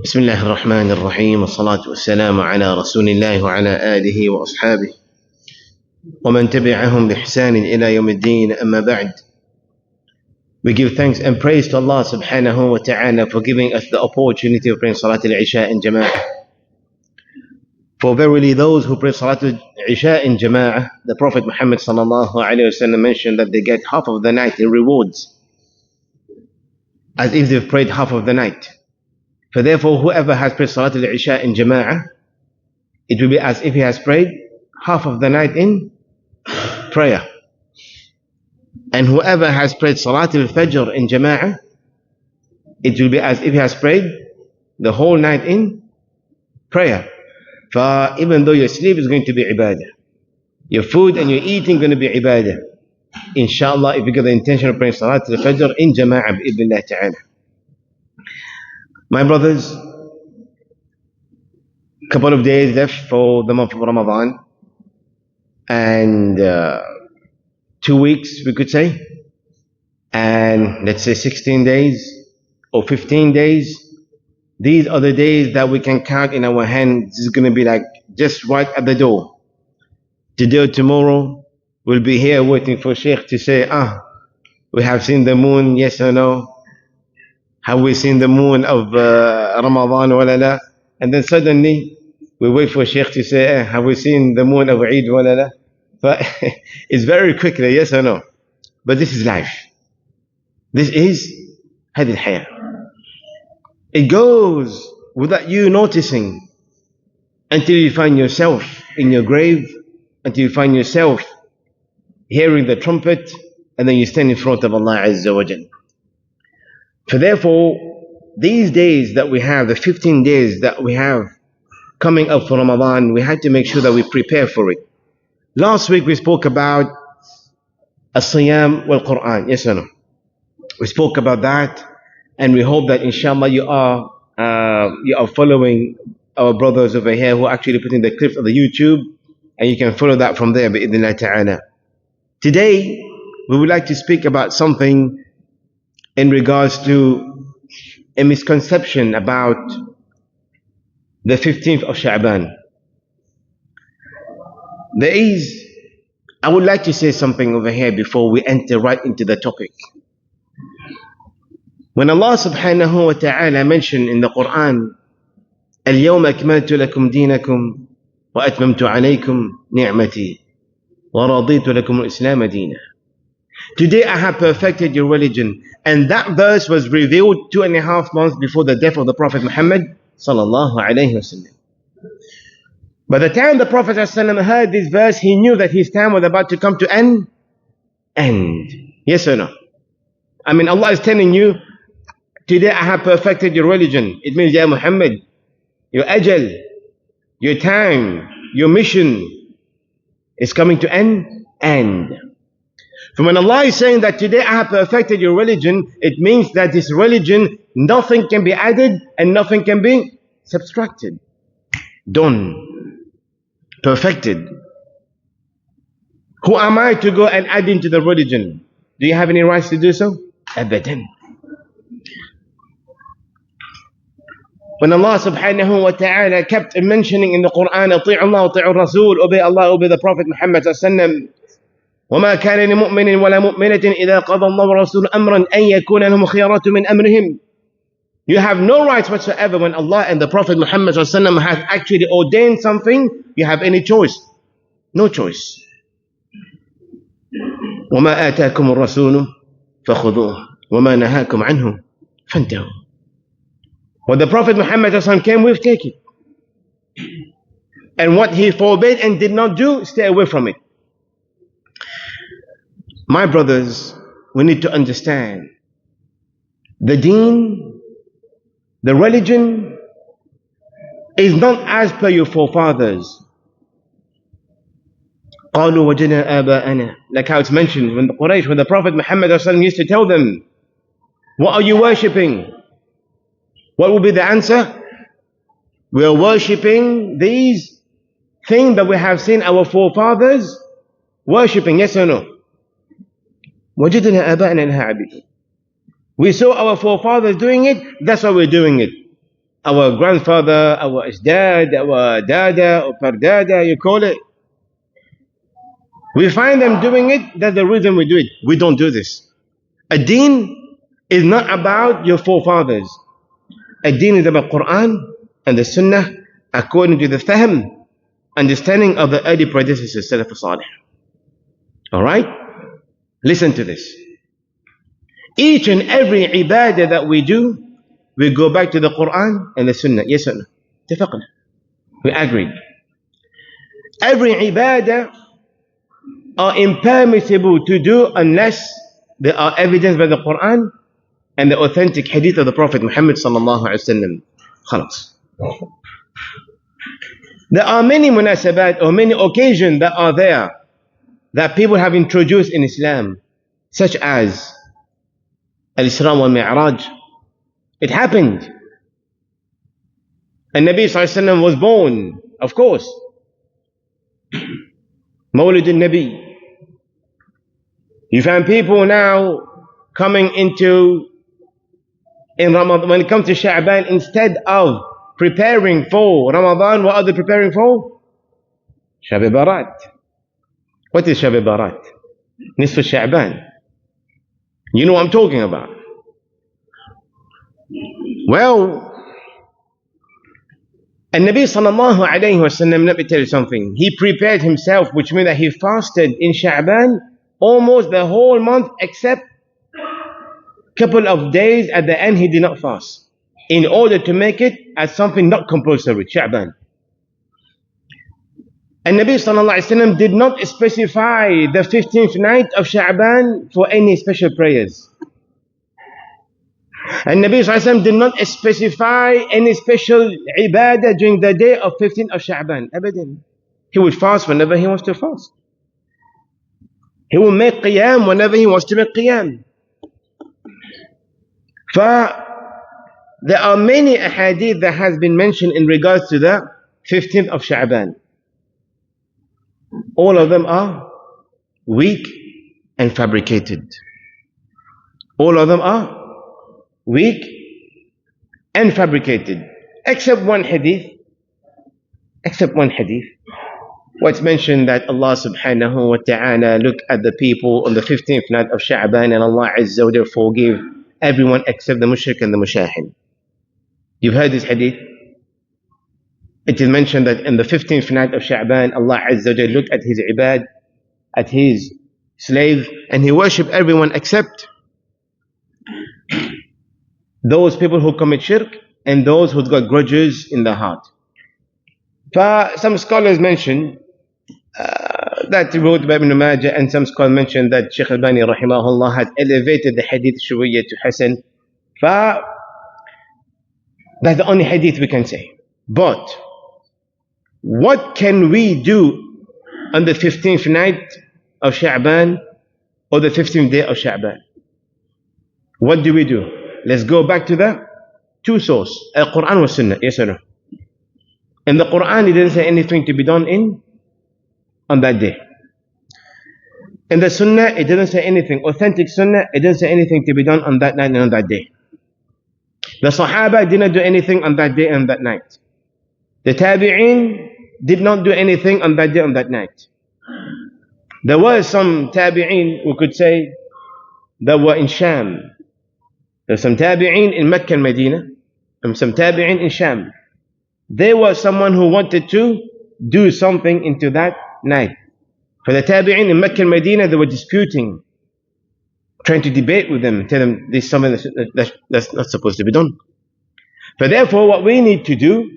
بسم الله الرحمن الرحيم والصلاة والسلام على رسول الله وعلى آله وأصحابه ومن تبعهم بإحسان إلى يوم الدين أما بعد. We give thanks and praise to Allah subhanahu wa ta'ala for giving us the opportunity of praying Salat al-Isha in Jama'ah. For verily those who pray Salat al-Isha in Jama'ah, the Prophet Muhammad sallallahu alayhi wa sallam mentioned that they get half of the night in rewards, as if they've prayed half of the night. For therefore, whoever has prayed Salat al-Isha in Jama'ah, it will be as if he has prayed half of the night in prayer. And whoever has prayed Salat al-Fajr in Jama'ah, it will be as if he has prayed the whole night in prayer. For even though your sleep is going to be ibadah, your food and your eating going to be ibadah, inshallah, if you get the intention of praying Salat al-Fajr in Jama'ah, bi'idhnillah ta'ala. My brothers, a couple of days left for the month of Ramadan, and 2 weeks we could say, and let's say 16 days or 15 days. These are the days that we can count in our hands. This is going to be like just right at the door. Today or tomorrow we'll be here waiting for Sheikh to say, we have seen the moon, yes or no? Have we seen the moon of Ramadan wala la? And then suddenly we wait for Sheikh to say, have we seen the moon of Eid wala la? But it's very quickly, yes or no? But this is life. This is هذه الحياة. It goes without you noticing until you find yourself in your grave, until you find yourself hearing the trumpet, and then you stand in front of Allah Azza wa Jal. For therefore, these days that we have, the 15 days that we have coming up for Ramadan, we had to make sure that we prepare for it. Last week we spoke about As-Siyam wal-Quran, yes or no? We spoke about that, and we hope that inshallah you are following our brothers over here who are actually putting the clips on the YouTube, and you can follow that from there, bi'idhnillah ta'ala. Today, we would like to speak about something in regards to a misconception about the 15th of Sha'baan. I would like to say something over here before we enter right into the topic. When Allah subhanahu wa ta'ala mentioned in the Quran, اليوم أكملت لكم دينكم وأتممت عليكم نعمتي ورضيت لكم الإسلام دينا. Today I have perfected your religion. And that verse was revealed 2.5 months before the death of the Prophet Muhammad sallallahu alayhi wasallam. By the time the Prophet ﷺ heard this verse, he knew that his time was about to come to an end. Yes or no? I mean, Allah is telling you, today I have perfected your religion. It means, Ya Muhammad, your ajal, your time, your mission is coming to an end. So when Allah is saying that today I have perfected your religion, it means that this religion, nothing can be added and nothing can be subtracted. Done. Perfected. Who am I to go and add into the religion? Do you have any rights to do so? Abadan. When Allah subhanahu wa ta'ala kept mentioning in the Quran, أطيعوا الله وأطيعوا الرسول, obey Allah, obey the Prophet Muhammad sallallahu alaihi wasallam. وما كان لمؤمن ولا مؤمنة إذا قضى الله ورسوله أمرا أن يكون لهم خيارات من أمرهم. You have no rights whatsoever when Allah and the Prophet Muhammad ﷺ have actually ordained something. You have any choice? No choice. وما آتاكم الرسول فخذوه وما نهاكم عنه فانتهوا. What the Prophet Muhammad ﷺ came with, take it. And what he forbade and did not do, stay away from it. My brothers, we need to understand the deen, the religion, is not as per your forefathers. قالوا وجدنا آباءنا. Like how it's mentioned when the Prophet Muhammad used to tell them, what are you worshipping? What will be the answer? We are worshipping these things that we have seen our forefathers worshipping, yes or no? وجدنا آباءنا لها عابدين. We saw our forefathers doing it, that's why we're doing it. our grandfather, our dad, our dada, or pardada, you call it. We find them doing it, that's the reason we do it. We don't do this. A deen is not about your forefathers. A deen is about Quran and the Sunnah according to the fahm, understanding of the early predecessors, Salaf Salih. Alright? Listen to this. Each and every ibadah that we do, we go back to the Quran and the Sunnah. Yes or no? اتفقنا. We agreed. Every ibadah are impermissible to do unless there are evidence by the Quran and the authentic hadith of the Prophet Muhammad sallallahu alaihi wasallam. خلاص. There are many munasabat or many occasions that are there that people have introduced in Islam, such as Al-Isra wal-Mi'raj. It happened. And Nabi sallallahu alaihi wasallam was born, of course. Mawlid al-Nabi. You find people now coming into, in Ramadan, when it comes to Sha'baan, instead of preparing for Ramadan, what are they preparing for? Shab Barat. What is Shab Barat? Nisf Sha'baan. You know what I'm talking about. Well, and Nabi sallallahu alayhi wa sallam, let me tell you something. He prepared himself, which means that he fasted in Sha'baan almost the whole month, except a couple of days at the end he did not fast, in order to make it as something not compulsory, Sha'baan. And Nabi sallallahu alayhi wa sallam did not specify the 15th night of Sha'baan for any special prayers. And Nabi sallallahu alayhi wa sallam did not specify any special ibadah during the day of 15th of Sha'baan. Abadan. He would fast whenever he wants to fast. He will make qiyam whenever he wants to make qiyam. There are many ahadith that has been mentioned in regards to the 15th of Sha'baan. All of them are weak and fabricated. All of them are weak and fabricated. Except one hadith. Except one hadith. What's mentioned that Allah subhanahu wa ta'ala look at the people on the 15th night of Sha'baan and Allah Azza wa Jalla forgive everyone except the mushrik and the mushahin. You've heard this hadith? It is mentioned that in the 15th night of Sha'baan, Allah Azza wa Jalla looked at his ibad, at his slave, and he worshipped everyone except those people who commit shirk and those who've got grudges in their heart. Some scholars mention that he wrote about Ibn Majah, and some scholars mention that Sheikh Al-Bani rahimahullah had elevated the hadith Shuwiyya to Hasan. That's the only hadith we can say. But what can we do on the 15th night of Sha'baan or the 15th day of Sha'baan? What do we do? Let's go back to the two sources, Al-Quran wa Sunnah. Yes or no? In the Quran, it doesn't say anything to be done on that day. In the Sunnah, it doesn't say anything. Authentic Sunnah, it doesn't say anything to be done on that night and on that day. The Sahaba did not do anything on that day and that night. The Tabi'een did not do anything on that day and that night. There were some Tabi'een, we could say, that were in Sham. There were some Tabi'een in Mecca and Medina, and some Tabi'een in Sham. They were someone who wanted to do something into that night. For the Tabi'in in Mecca and Medina, they were disputing, trying to debate with them, tell them this is something that's not supposed to be done. But therefore, what we need to do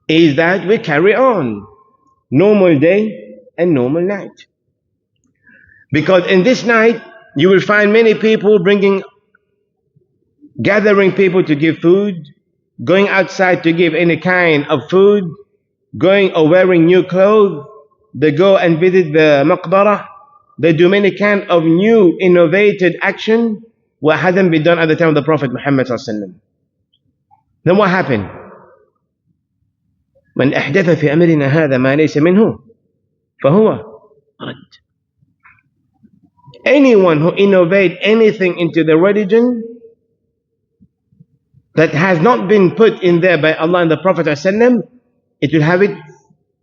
is that we carry on normal day and normal night. Because in this night, you will find many people gathering people to give food, going outside to give any kind of food, going or wearing new clothes. They go and visit the maqbarah. They do many kind of new innovated action what hadn't been done at the time of the Prophet Muhammad sallallahu alaihi wasallam. Then what happened? من أحدث في أمرنا هذا ما ليس منه فهو رد. Anyone who innovate anything into the religion, that has not been put in there by Allah and the Prophet ﷺ, it will have it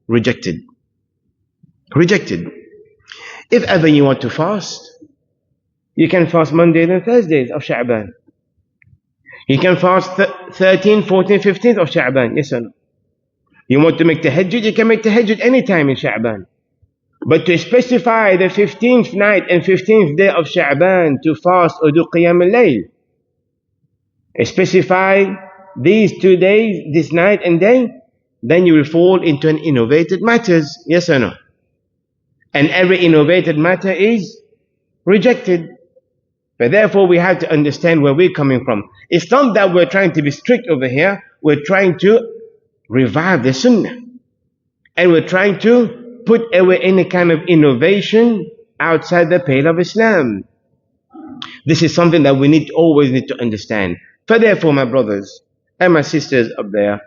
rejected. Rejected. If ever you want to fast, you can fast Mondays and Thursdays of Sha'baan. You can fast 13, 14, 15th of Sha'baan. Yes or no? You want to make tahajjud, you can make tahajjud anytime in Sha'baan. But to specify the 15th night and 15th day of Sha'baan to fast or do Qiyam al-Layl, specify these 2 days, this night and day, then you will fall into an innovated matters. Yes or no? And every innovated matter is rejected. But therefore we have to understand where we're coming from. It's not that we're trying to be strict over here. We're trying to revive the Sunnah. And we're trying to put away any kind of innovation outside the pale of Islam. This is something that we always need to understand. So therefore, my brothers and my sisters up there,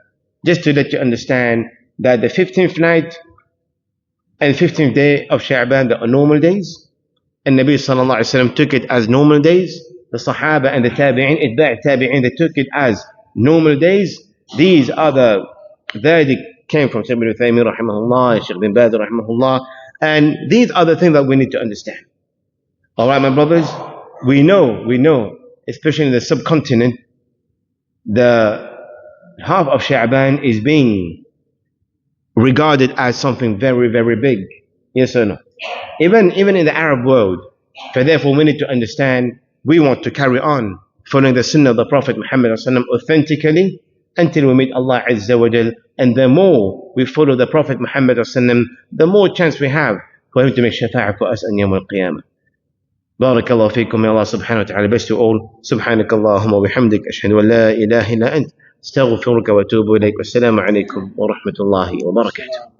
just to let you understand that the 15th night and 15th day of Sha'baan, they are normal days. And Nabi sallallahu alayhi wa took it as normal days. The Sahaba and the Tabi'in, Tabi'in, they took it as normal days. These are the verdict came from Shaykh bin Uthaymin rahimahullah, Sheikh bin Baz rahimahullah, and these are the things that we need to understand. Alright, my brothers, we know, especially in the subcontinent, the half of Sha'baan is being regarded as something very, very big. Yes or no? Even in the Arab world. So therefore we need to understand, we want to carry on following the Sunnah of the Prophet Muhammad authentically until we meet Allah Azza wa Jal. And the more we follow the Prophet Muhammad the more chance we have for him to make shafa'ah for us on Yawm al-Qiyamah. Barakallahu feekum, may Allah subhanahu wa ta'ala bless you all. Subhanakallahumma wa bihamdik, ashhadu an la ilaha illa ant, astaghfiruka wa atubu ilayk. Wassalamu alaykum wa rahmatullahi wa barakatuh.